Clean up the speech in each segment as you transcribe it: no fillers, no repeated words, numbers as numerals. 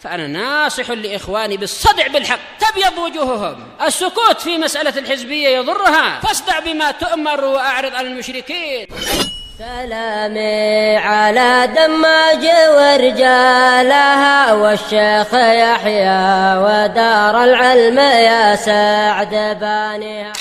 فأنا ناصح لإخواني بالصدع بالحق تبيض وجوههم. السكوت في مسألة الحزبية يضرها، فاصدع بما تؤمر وأعرض عن المشركين. سلامي على دماج ورجالها والشيخ يحيى ودار العلم يا سعد بانيها.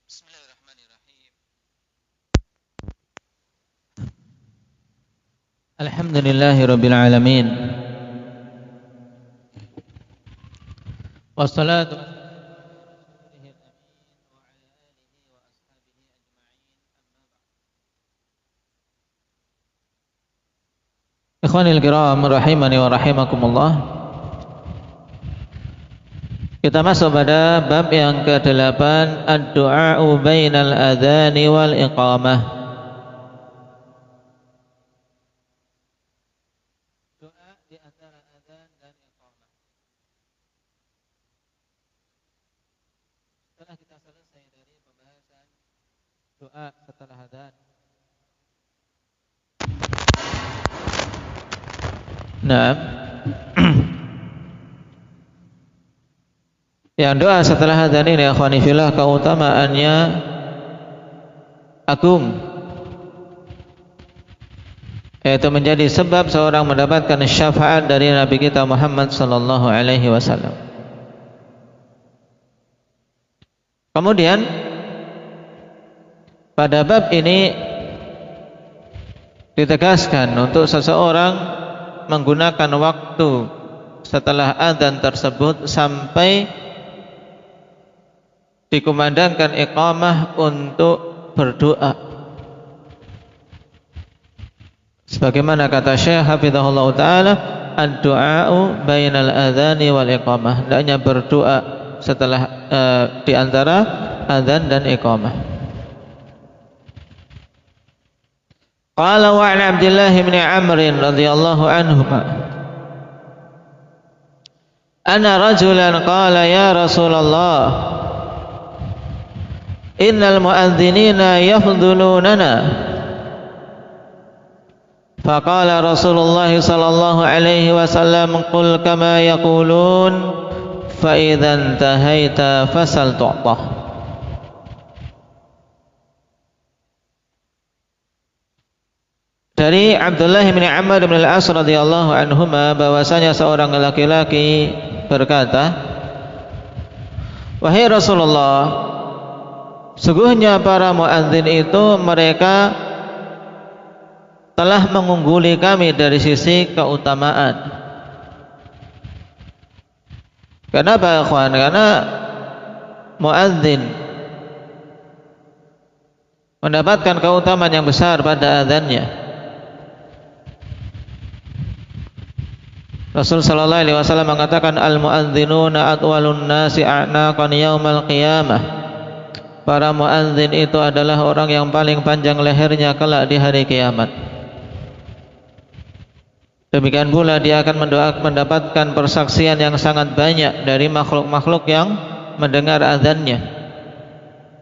بسم الله الرحمن الرحيم. الحمد لله رب العالمين والصلاة Ikhwanil kiram rahimani wa rahimakumullah. Kita masuk pada bab yang ke-8, ad-du'a'u bainal adzani wal iqamah. Doa di antara adzan dan iqamah. Setelah kita selesai dari pembahasan doa setelah adzan, nah, yang doa setelah adzan ini akhwani fillah keutamaannya agung, yaitu menjadi sebab seorang mendapatkan syafaat dari Nabi kita Muhammad sallallahu alaihi wasallam. Kemudian pada bab ini ditegaskan untuk seseorang menggunakan waktu setelah adzan tersebut sampai dikumandangkan iqamah untuk berdoa. Sebagaimana kata Syekh hafizahullah taala, ad-du'a'u bainal adzani wal iqamah. Hendaknya berdoa setelah di antara adzan dan iqamah. Qala wa 'an Abdullah bin Amr radhiyallahu anhuma anna rajulan qala ya Rasulullah innal mu'adhdhinina yafdhulunana faqala Rasulullah sallallahu alaihi wasallam qul kama yaqulun fa idza intahaita fasal tu'tah. Dari Abdullah bin Amr bin al-As radhiyallahu anhuma bahwasanya seorang laki-laki berkata, wahai Rasulullah, sungguhnya para muadzin itu mereka telah mengungguli kami dari sisi keutamaan. Kenapa ikhwan? Karena muadzin mendapatkan keutamaan yang besar pada adzannya. Rasul sallallahu alaihi wasallam mengatakan al-muadzdzinuna atwalun nasi a'naqan yaumal qiyamah. Para muadzin itu adalah orang yang paling panjang lehernya kelak di hari kiamat. Demikian pula dia akan mendapatkan persaksian yang sangat banyak dari makhluk-makhluk yang mendengar azannya,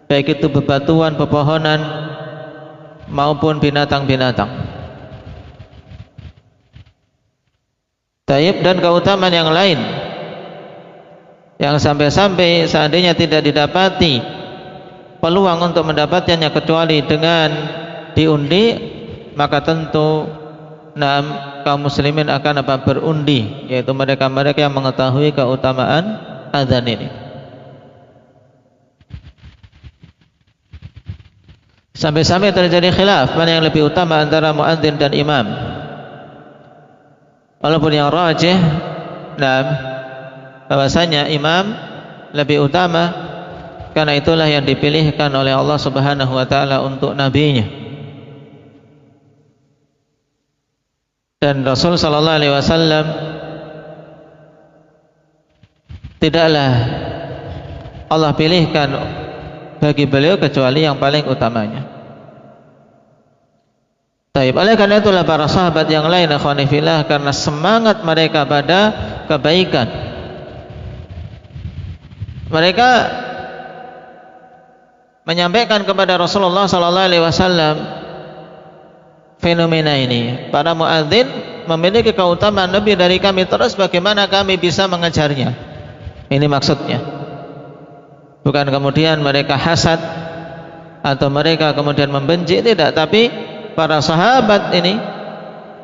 baik itu bebatuan, pepohonan maupun binatang-binatang. Taib dan keutamaan yang lain yang sampai-sampai seandainya tidak didapati peluang untuk mendapatkannya kecuali dengan diundi, maka tentu kaum muslimin akan berundi, yaitu mereka-mereka yang mengetahui keutamaan azan ini. Sampai-sampai terjadi khilaf mana yang lebih utama antara muadzin dan imam. Walaupun yang rajih bahwasanya imam lebih utama, karena itulah yang dipilihkan oleh Allah Subhanahu wa taala untuk nabinya. Dan Rasul sallallahu alaihi wasallam tidaklah Allah pilihkan bagi beliau kecuali yang paling utamanya. Taib. Oleh karena itulah para sahabat yang lain akhwani fillah, karena semangat mereka pada kebaikan, mereka menyampaikan kepada Rasulullah sallallahu alaihi wasallam, fenomena ini. Para muadzin memiliki keutamaan lebih dari kami, terus bagaimana kami bisa mengejarnya? Ini maksudnya. Bukan kemudian mereka hasad atau mereka kemudian membenci, tidak, tapi para sahabat ini,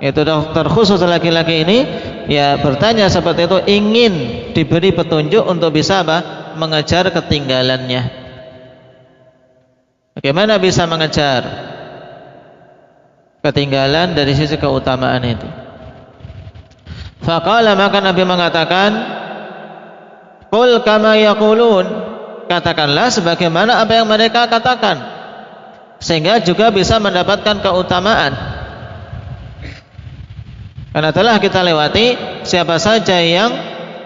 itu dokter khusus laki-laki ini, ya bertanya seperti itu, ingin diberi petunjuk untuk bisa apa? Mengejar ketinggalannya. Bagaimana bisa mengejar ketinggalan dari sisi keutamaan itu? Faqala, maka Nabi mengatakan, qul kama yaqulun, katakanlah sebagaimana apa yang mereka katakan, sehingga juga bisa mendapatkan keutamaan. Karena telah kita lewati, siapa saja yang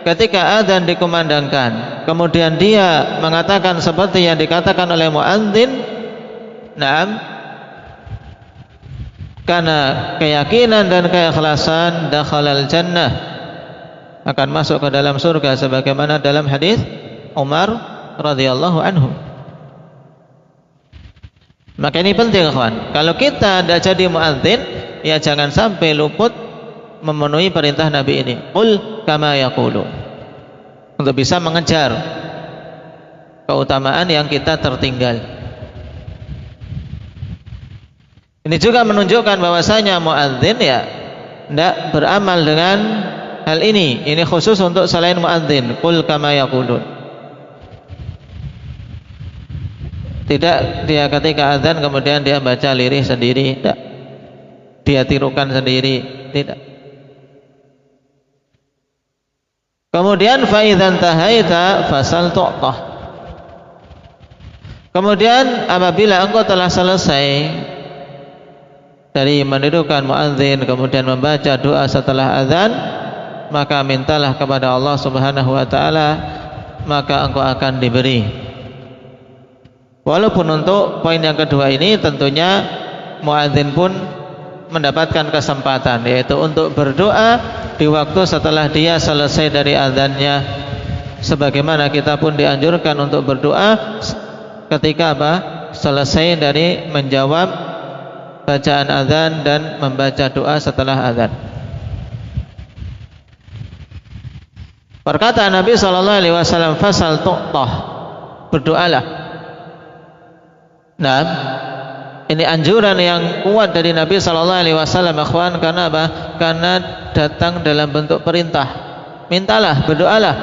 ketika adzan dikumandangkan kemudian dia mengatakan seperti yang dikatakan oleh muadzin, na'am, karena keyakinan dan keikhlasan, dakhalal jannah, akan masuk ke dalam surga, sebagaimana dalam hadis Umar radhiyallahu anhu. Maka ini penting, kawan. Kalau kita tidak jadi muadzin, ya jangan sampai luput memenuhi perintah Nabi ini. Qul kama yaqulu, untuk bisa mengejar keutamaan yang kita tertinggal. Ini juga menunjukkan bahwasanya muadzin ya tidak beramal dengan hal ini. Ini khusus untuk selain muadzin. Qul kama yaqulun. Tidak dia ketika azan kemudian dia baca lirih sendiri, tidak. Dia tirukan sendiri, tidak. Kemudian fa idzan tahaita fasal tu'tah. Kemudian apabila engkau telah selesai dari menirukan muadzin kemudian membaca doa setelah azan, maka mintalah kepada Allah Subhanahu wa taala, maka engkau akan diberi. Walaupun untuk poin yang kedua ini tentunya muadzin pun mendapatkan kesempatan, yaitu untuk berdoa di waktu setelah dia selesai dari azannya, sebagaimana kita pun dianjurkan untuk berdoa ketika apa? Selesai dari menjawab bacaan azan dan membaca doa setelah azan. Perkataan Nabi SAW, fasal tu'tah, berdoalah. Nah, ini anjuran yang kuat dari Nabi SAW, akhwan, karena apa? Karena datang dalam bentuk perintah. Mintalah, berdoalah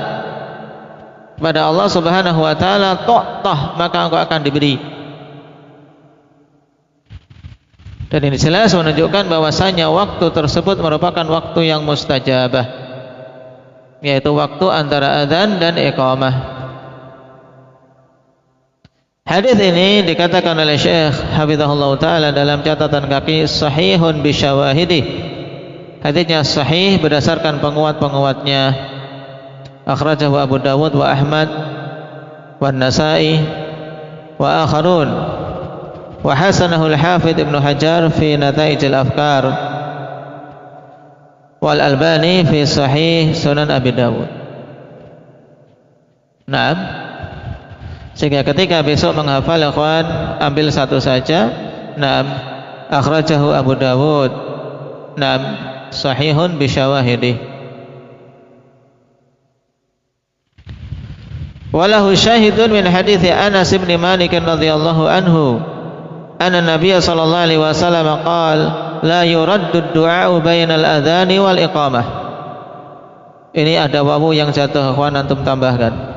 kepada Allah Subhanahu wa taala, tu'tah, maka engkau akan diberi. Dan ini jelas menunjukkan bahwasanya waktu tersebut merupakan waktu yang mustajabah, yaitu waktu antara adzan dan iqamah. Hadis ini dikatakan oleh Syekh hafizahullah taala dalam catatan kaki, sahihun bi syawahidih. Hadisnya sahih berdasarkan penguat-penguatnya. Akhrajahu Abu Dawud wa Ahmad wa Nasa'i wa akharun. Wa hasanahu al-Hafidz Ibnu Hajar fi Nataijil Afkar wal Albani fi Sahih Sunan Abi Dawud. Naam. Sehingga ketika besok menghafal, ikhwan, ambil satu saja. Naam, akhrajahu Abu Dawud. Naam, sahihun bi syawahidih. Walahu syahidun min hadits Anas bin Malik radhiyallahu anhu, anna Nabiy sallallahu alaihi wasallam qala la yuraddu ad-du'a bainal adzani wal iqamah. Ini ada wawu yang jatuh, ikhwan, antum tambahkan.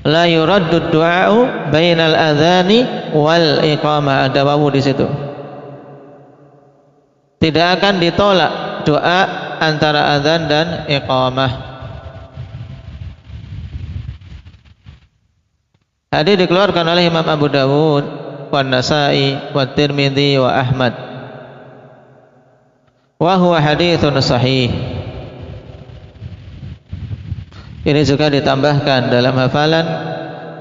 La yuraddu ad-du'a bainal adzani wal iqamah, ada wawu di situ. Tidak akan ditolak doa antara adzan dan iqamah. Hadis dikeluarkan oleh Imam Abu Dawud, wa Nasa'i, wa Tirmidzi, wa Ahmad. Wa huwa haditsun sahih. Ini juga ditambahkan dalam hafalan,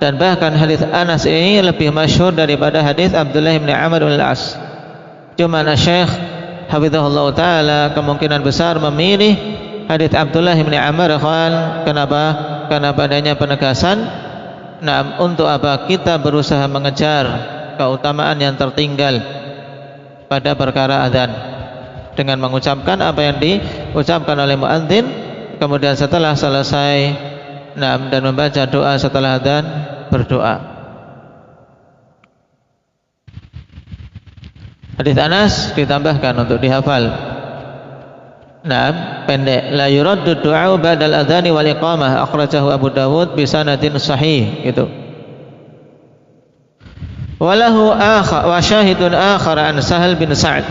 dan bahkan hadis Anas ini lebih masyhur daripada hadis Abdullah bin Amr bin Al-As. Cuma Syekh hafizahullah taala kemungkinan besar memilih hadis Abdullah bin Amr. Kenapa? Karena padanya penegasan. Nah, untuk apa kita berusaha mengejar keutamaan yang tertinggal pada perkara adzan dengan mengucapkan apa yang diucapkan oleh muadzin, kemudian setelah selesai dan membaca doa setelah adzan, berdoa. Hadis Anas ditambahkan untuk dihafal. Pendek. La yuraddu du'a ba'dal adzani wal iqamah, akhrajahu Abu Dawud bi sanadin sahih, gitu. Walahu wa syahidun akhar an Sahal bin Sa'd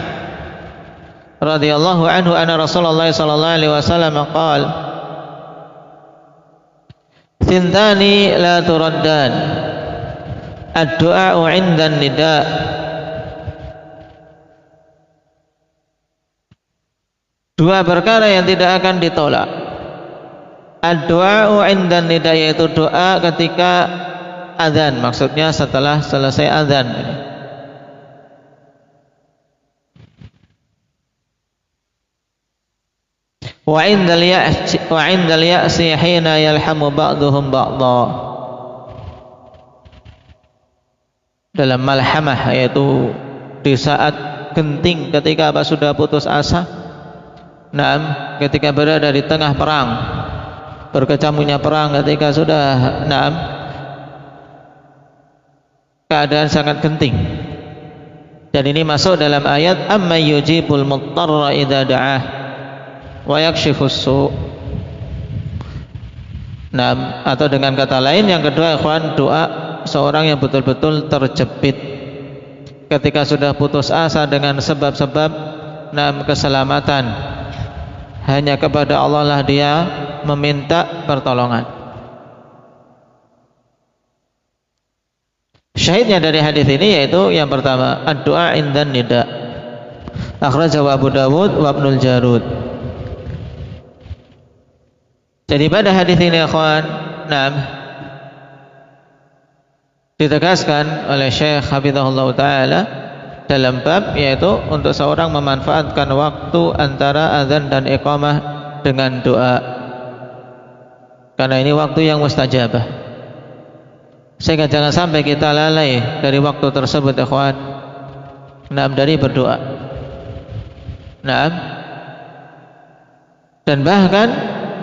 radhiyallahu anhu anna Rasulullah sallallahu alaihi wasallam qala Thintani la turaddan ad-du'a'u 'inda an-nida' dua perkara yang tidak akan ditolak. Ad-du'a'u 'inda an-nida' yaitu doa ketika azan, maksudnya setelah selesai azan. Wa 'indal ya'si hina yalhamu ba'dhum ba'dha. Dalam malhamah yaitu di saat genting, ketika sudah putus asa. Ketika berada di tengah perang, berkecamuknya perang, ketika sudah keadaan sangat genting. Dan ini masuk dalam ayat amma yujibul muttarra idza da'ah wa yakshifus su'. Atau dengan kata lain yang kedua, ikhwan, doa seorang yang betul-betul terjepit ketika sudah putus asa dengan sebab-sebab keselamatan, hanya kepada Allah lah dia meminta pertolongan. Syahidnya dari hadis ini yaitu yang pertama, ad-du'a indan nida, akhrajahu Abu Dawud wa Ibnul Jarud. Jadi pada hadis ini, ikhwan, ditegaskan oleh Syekh Hafizahullah Ta'ala dalam bab yaitu untuk seorang memanfaatkan waktu antara azan dan iqamah dengan doa, karena ini waktu yang mustajabah. Sehingga jangan sampai kita lalai dari waktu tersebut, ikhwan, dari berdoa. Dan bahkan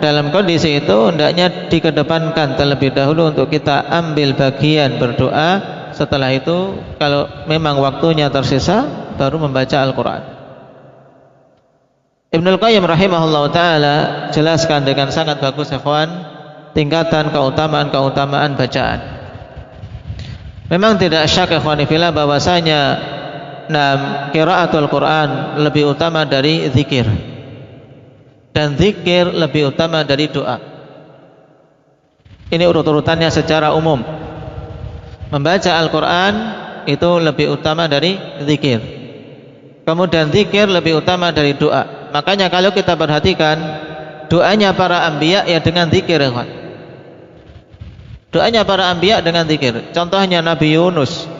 dalam kondisi itu hendaknya dikedepankan terlebih dahulu untuk kita ambil bagian berdoa. Setelah itu kalau memang waktunya tersisa, baru membaca Al-Quran. Ibnul Qayyim rahimahullah ta'ala jelaskan dengan sangat bagus, ikhwan, tingkatan keutamaan bacaan. Memang tidak syak, ikhwan fillah, bahwasanya qiraatul Quran lebih utama dari zikir, dan zikir lebih utama dari doa. Ini urut-urutannya secara umum. Membaca Al-Quran itu lebih utama dari zikir, kemudian zikir lebih utama dari doa. Makanya kalau kita perhatikan doanya para anbiya ya dengan zikir, ikhwan. Doanya para anbiya dengan zikir. Contohnya Nabi Yunus.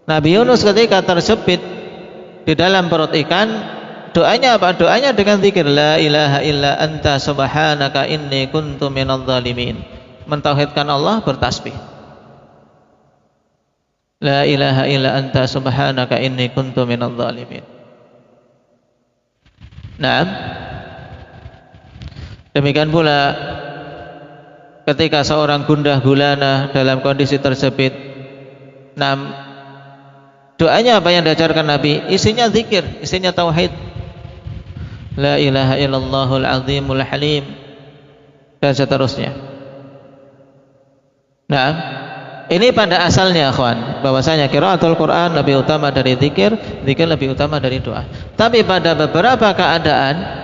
Nabi Yunus ketika terjepit di dalam perut ikan, doanya apa? Doanya dengan zikir. La ilaha illa anta subhanaka inni kuntu minadh dhalimin. Mentauhidkan Allah, bertasbih. La ilaha illa anta subhanaka inni kuntu minadh dhalimin. Demikian pula ketika seorang gundah gulana dalam kondisi terjepit, doanya apa yang diajarkan Nabi? Isinya zikir, isinya tauhid. La ilaha illallahul azimul halim, dan seterusnya. Ini pada asalnya, ikhwan, bahwasanya qiraatul Quran lebih utama dari zikir, zikir lebih utama dari doa. Tapi pada beberapa keadaan,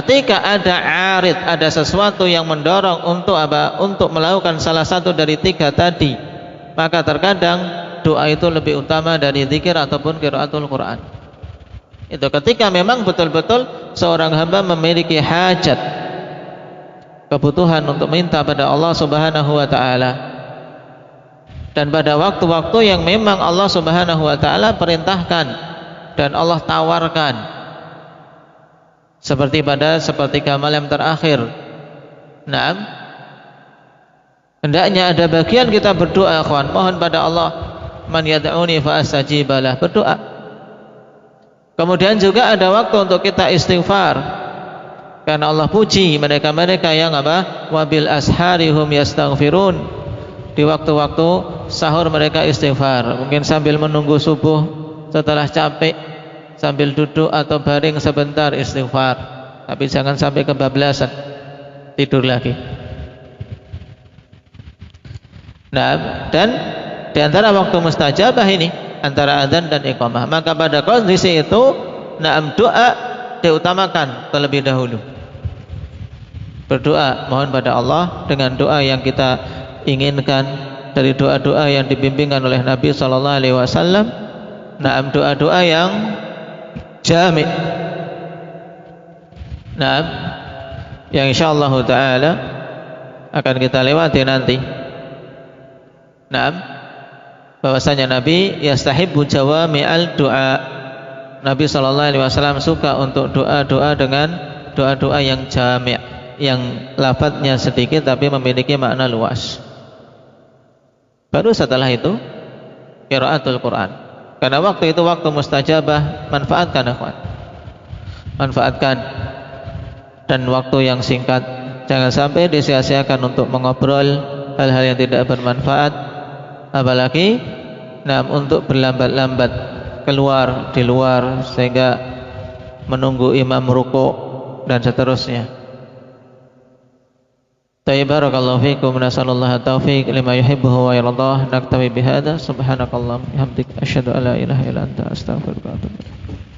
ketika ada arid, ada sesuatu yang mendorong untuk apa? Untuk melakukan salah satu dari tiga tadi, maka terkadang doa itu lebih utama dari zikir ataupun qiraatul Quran. Itu ketika memang betul-betul seorang hamba memiliki hajat, kebutuhan untuk minta pada Allah Subhanahu wa taala. Dan pada waktu-waktu yang memang Allah Subhanahu wa taala perintahkan dan Allah tawarkan, seperti pada sepertiga malam terakhir. Hendaknya ada bagian kita berdoa, ikhwan, mohon pada Allah man yad'uni fa astajibalah, berdoa. Kemudian juga ada waktu untuk kita istighfar, karena Allah puji mereka-mereka yang apa? Wabil asharihum yastaghfirun. Di waktu-waktu sahur mereka istighfar, mungkin sambil menunggu subuh, setelah capek sambil duduk atau baring sebentar istighfar, tapi jangan sampai kebablasan tidur lagi. Nah, dan di antara waktu mustajabah ini antara adzan dan iqamah, maka pada kondisi itu doa diutamakan terlebih dahulu. Berdoa mohon pada Allah dengan doa yang kita inginkan dari doa-doa yang dibimbingkan oleh Nabi sallallahu alaihi wasallam. Doa-doa yang jami'. Yang insyaallah taala akan kita lewati nanti. Bahwasanya Nabi yastahibbu jawami'al du'a. Nabi sallallahu alaihi wasallam suka untuk doa-doa dengan doa-doa yang jami', yang lafadznya sedikit tapi memiliki makna luas. Baru setelah itu qiraatul Quran. Karena waktu itu waktu mustajabah, manfaatkan akhwan. Manfaatkan, dan waktu yang singkat, jangan sampai disia-siakan untuk mengobrol hal-hal yang tidak bermanfaat, apalagi untuk berlambat-lambat keluar di luar sehingga menunggu imam rukuk dan seterusnya. Barakallahu fiikum, nasallallahu taufiq lima yuhibbuhu wa yardah. Naktafi bihadza, subhanakallahumma wa bihamdika asyhadu an la ilaha illa anta astaghfiruka wa atubu ilaik.